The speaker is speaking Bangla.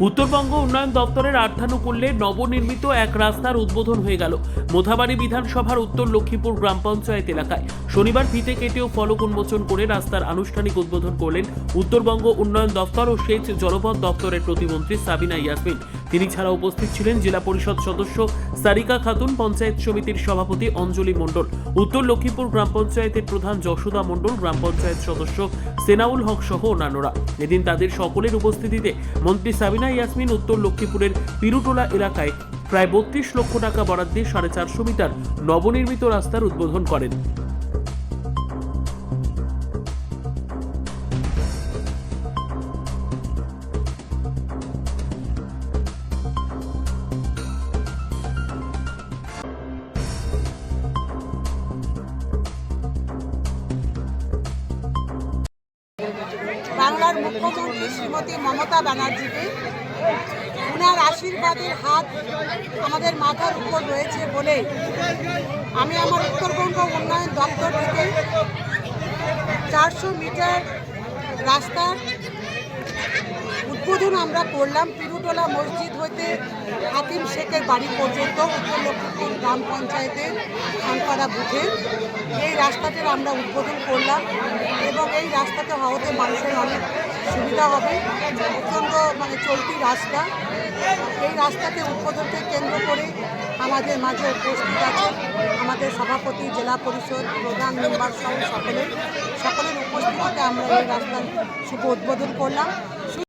উত্তরবঙ্গ উন্নয়ন দপ্তরের আর্থানুকূল্যে নবনির্মিত এক রাস্তার উদ্বোধন হয়ে গেল মোথাবাড়ি বিধানসভার উত্তর লক্ষ্মীপুর গ্রাম পঞ্চায়েত এলাকায়। শনিবার ফিতে কেটে ও ফলক উন্মোচন করে রাস্তার আনুষ্ঠানিক উদ্বোধন করলেন উত্তরবঙ্গ উন্নয়ন দপ্তর ও সেচ জলপথ দপ্তরের প্রতিমন্ত্রী সাবিনা ইয়াসমিন। তিনি ছাড়া উপস্থিত ছিলেন জেলা পরিষদ সদস্য সারিকা খাতুন, পঞ্চায়েত সমিতির সভাপতি অঞ্জলি মণ্ডল, উত্তর লক্ষ্মীপুর গ্রাম পঞ্চায়েতের প্রধান যশোদা মণ্ডল, গ্রাম পঞ্চায়েত সদস্য সেনাউল হক সহ অন্যান্যরা। এদিন তাদের সকলের উপস্থিতিতে মন্ত্রী সাবিনা ইয়াসমিন উত্তর লক্ষ্মীপুরের পিরুটোলা এলাকায় প্রায় 32 লক্ষ টাকা বরাদ্দে 450 মিটার নবনির্মিত রাস্তার উদ্বোধন করেন। বাংলার মুখ্যমন্ত্রী শ্রীমতী মমতা ব্যানার্জিকে ওনার আশীর্বাদের হাত আমাদের মাথার উপর রয়েছে বলে আমি আমার উত্তরবঙ্গ উন্নয়ন দপ্তর থেকে 400 মিটার রাস্তার উদ্বোধন আমরা করলাম। পিরুটোলা মসজিদ হইতে হাকিম শেখের বাড়ি পর্যন্ত উত্তর লক্ষ্মীপুর গ্রাম পঞ্চায়েতের খানপাড়া বুথে এই রাস্তাটির আমরা উদ্বোধন করলাম এবং এই রাস্তাতে হওয়াতে মানুষের অনেক সুবিধা হবে। অত্যন্ত চলতি রাস্তা। এই রাস্তাকে উদ্বোধনকে কেন্দ্র করে আমাদের মাঝে উপস্থিত আছে আমাদের সভাপতি, জেলা পরিষদ প্রধান, মেম্বার সহ সকলের উপস্থিতিতে আমরা এই রাস্তার শুভ উদ্বোধন করলাম।